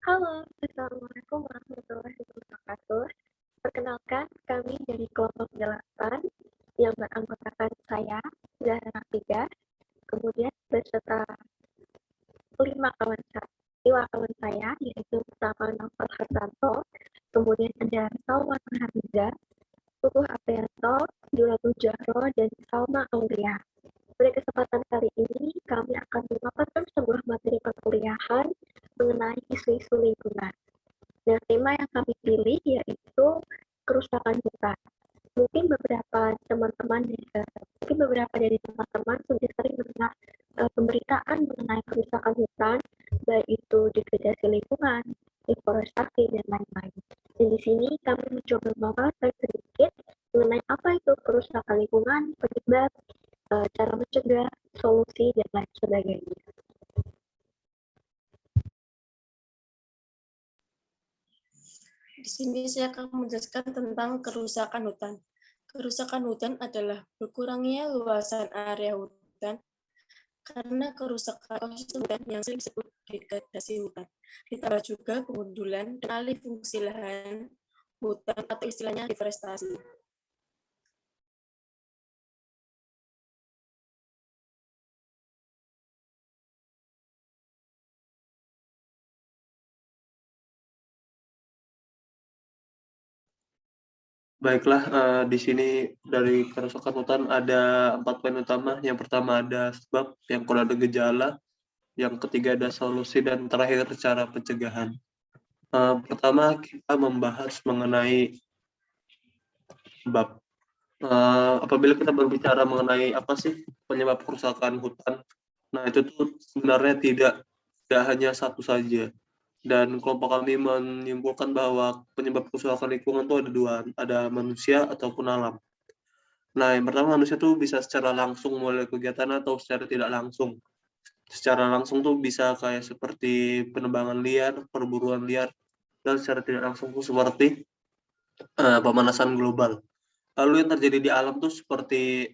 Halo, Assalamualaikum warahmatullahi wabarakatuh. Perkenalkan, kami dari kelompok 8 yang beranggotakan saya, Zahra Rafiqah, kemudian beserta 5 kawan saya, yaitu pertama Novel Hartanto, kemudian ada Salman Hamiza, Tutuh Aprianto, Dula Tujaro, dan Salma Aulia. Pada kesempatan kali ini, kami akan memaparkan sebuah materi perkuliahan mengenai isu-isu lingkungan. Nah, tema yang kami pilih yaitu kerusakan hutan. Mungkin beberapa dari teman-teman sudah sering mendengar pemberitaan mengenai kerusakan hutan, baik itu degradasi lingkungan, deforestasi, dan lain-lain. Dan di sini kami mencoba memaparkan sedikit mengenai apa itu kerusakan lingkungan, penyebab, cara mencegah, solusi, dan lain sebagainya. Di sini saya akan menjelaskan tentang kerusakan hutan. Kerusakan hutan adalah berkurangnya luasan area hutan karena kerusakan ekosistem hutan yang sering disebut degradasi hutan. Ditambah juga kemundulan dan alih fungsi lahan hutan atau istilahnya deforestasi. Baiklah, di sini dari kerusakan hutan ada 4 poin utama. Yang pertama ada sebab, yang kedua ada gejala, yang ketiga ada solusi, dan terakhir cara pencegahan. Pertama kita membahas mengenai sebab. Apabila kita berbicara mengenai apa sih penyebab kerusakan hutan, nah itu tuh sebenarnya tidak hanya satu saja. Dan kelompok kami menyimpulkan bahwa penyebab kerusakan lingkungan itu ada dua, ada manusia ataupun alam. Nah, yang pertama manusia tuh bisa secara langsung mulai kegiatan atau secara tidak langsung. Secara langsung tuh bisa kayak seperti penebangan liar, perburuan liar, dan secara tidak langsung tuh seperti pemanasan global. Lalu yang terjadi di alam tuh seperti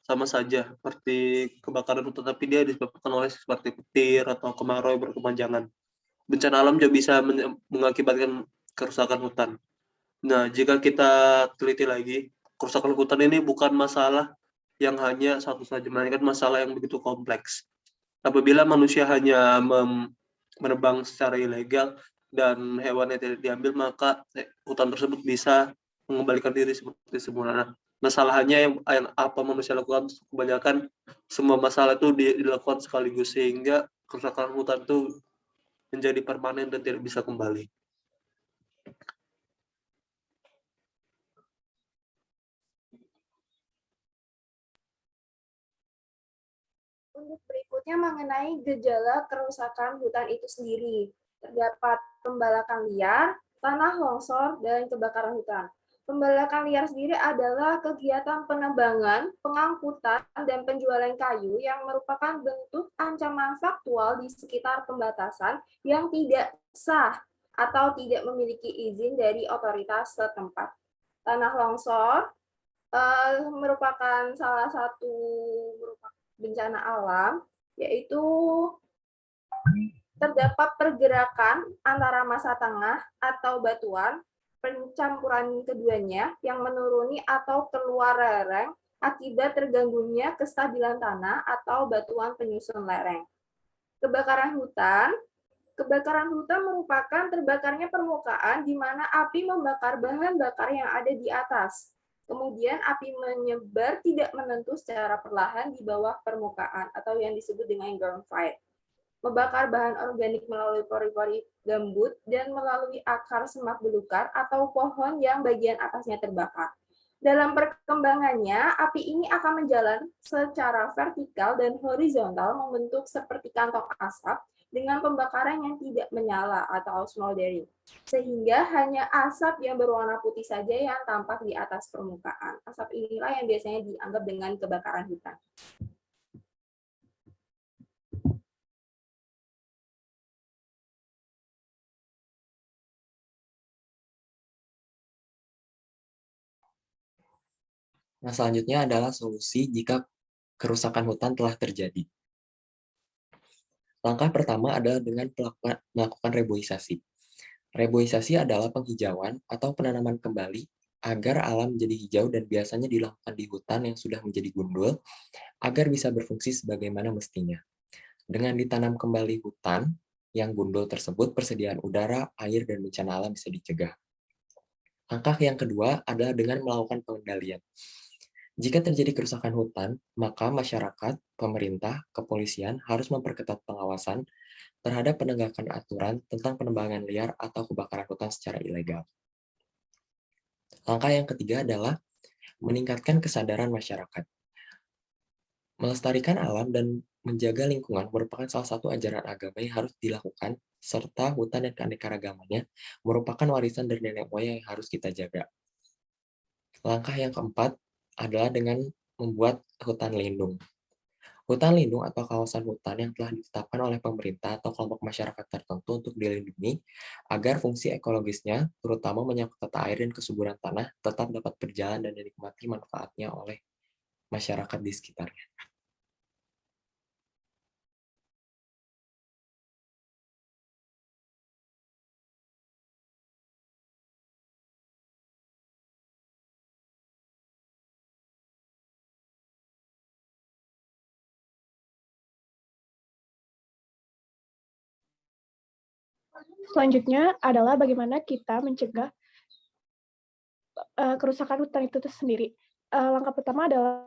sama saja, seperti kebakaran hutan, tapi dia disebabkan oleh seperti petir atau kemarau yang berkepanjangan. Bencana alam juga bisa mengakibatkan kerusakan hutan. Nah, jika kita teliti lagi, kerusakan hutan ini bukan masalah yang hanya satu saja, melainkan masalah yang begitu kompleks. Apabila manusia hanya menebang secara ilegal dan hewannya tidak diambil, maka hutan tersebut bisa mengembalikan diri seperti semula. Nah, masalahnya yang apa manusia lakukan, kebanyakan semua masalah itu dilakukan sekaligus, sehingga kerusakan hutan itu menjadi permanen dan tidak bisa kembali. Untuk berikutnya mengenai gejala kerusakan hutan itu sendiri, terdapat pembalakan liar, tanah longsor, dan kebakaran hutan. Pembalakan liar sendiri adalah kegiatan penebangan, pengangkutan, dan penjualan kayu yang merupakan bentuk ancaman faktual di sekitar pembatasan yang tidak sah atau tidak memiliki izin dari otoritas setempat. Tanah longsor merupakan salah satu bencana alam, yaitu terdapat pergerakan antara massa tengah atau batuan, pencampuran keduanya yang menuruni atau keluar lereng akibat terganggunya kestabilan tanah atau batuan penyusun lereng. Kebakaran hutan merupakan terbakarnya permukaan di mana api membakar bahan bakar yang ada di atas. Kemudian api menyebar tidak menentu secara perlahan di bawah permukaan atau yang disebut dengan ground fire. Membakar bahan organik melalui pori-pori gambut dan melalui akar semak belukar atau pohon yang bagian atasnya terbakar. Dalam perkembangannya, api ini akan menjalan secara vertikal dan horizontal membentuk seperti kantong asap dengan pembakaran yang tidak menyala atau smoldering, sehingga hanya asap yang berwarna putih saja yang tampak di atas permukaan. Asap inilah yang biasanya dianggap dengan kebakaran hutan. Nah, selanjutnya adalah solusi jika kerusakan hutan telah terjadi. Langkah pertama adalah dengan melakukan reboisasi. Reboisasi adalah penghijauan atau penanaman kembali agar alam menjadi hijau dan biasanya dilakukan di hutan yang sudah menjadi gundul agar bisa berfungsi sebagaimana mestinya. Dengan ditanam kembali hutan yang gundul tersebut, persediaan udara, air, dan bencana alam bisa dicegah. Langkah yang kedua adalah dengan melakukan pengendalian. Jika terjadi kerusakan hutan, maka masyarakat, pemerintah, kepolisian harus memperketat pengawasan terhadap penegakan aturan tentang penebangan liar atau kebakaran hutan secara ilegal. Langkah yang ketiga adalah meningkatkan kesadaran masyarakat. Melestarikan alam dan menjaga lingkungan merupakan salah satu ajaran agama yang harus dilakukan, serta hutan dan keanekaragamannya merupakan warisan dari nenek moyang yang harus kita jaga. Langkah yang keempat adalah dengan membuat hutan lindung. Hutan lindung atau kawasan hutan yang telah ditetapkan oleh pemerintah atau kelompok masyarakat tertentu untuk dilindungi agar fungsi ekologisnya, terutama menyangkut tata air dan kesuburan tanah, tetap dapat berjalan dan dinikmati manfaatnya oleh masyarakat di sekitarnya. Selanjutnya adalah bagaimana kita mencegah kerusakan hutan itu sendiri. Langkah pertama adalah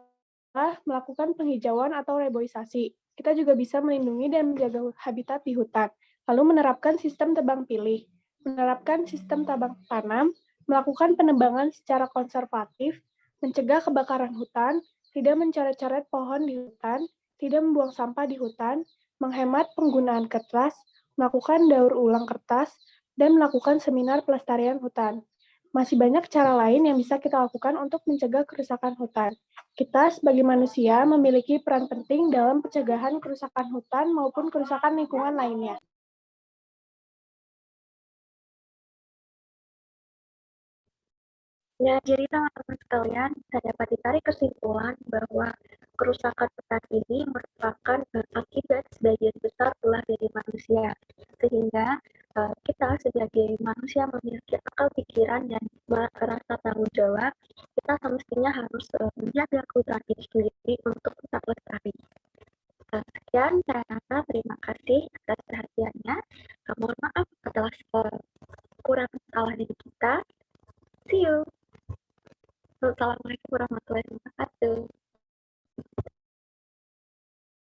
melakukan penghijauan atau reboisasi. Kita juga bisa melindungi dan menjaga habitat di hutan, lalu menerapkan sistem tebang pilih, menerapkan sistem tabang tanam, melakukan penebangan secara konservatif, mencegah kebakaran hutan, tidak mencoret-coret pohon di hutan, tidak membuang sampah di hutan, menghemat penggunaan kertas, melakukan daur ulang kertas, dan melakukan seminar pelestarian hutan. Masih banyak cara lain yang bisa kita lakukan untuk mencegah kerusakan hutan. Kita sebagai manusia memiliki peran penting dalam pencegahan kerusakan hutan maupun kerusakan lingkungan lainnya. Ya, jadi teman-teman sekalian bisa dapat ditarik kesimpulan bahwa kerusakan hutan ini merupakan akibat sebagian besar ulah dari manusia. Sehingga kita sebagai manusia memiliki akal pikiran dan rasa tanggung jawab, kita semestinya harus menjaga hutan itu sendiri untuk tetap lestari. Sekian, saya rasa terima kasih.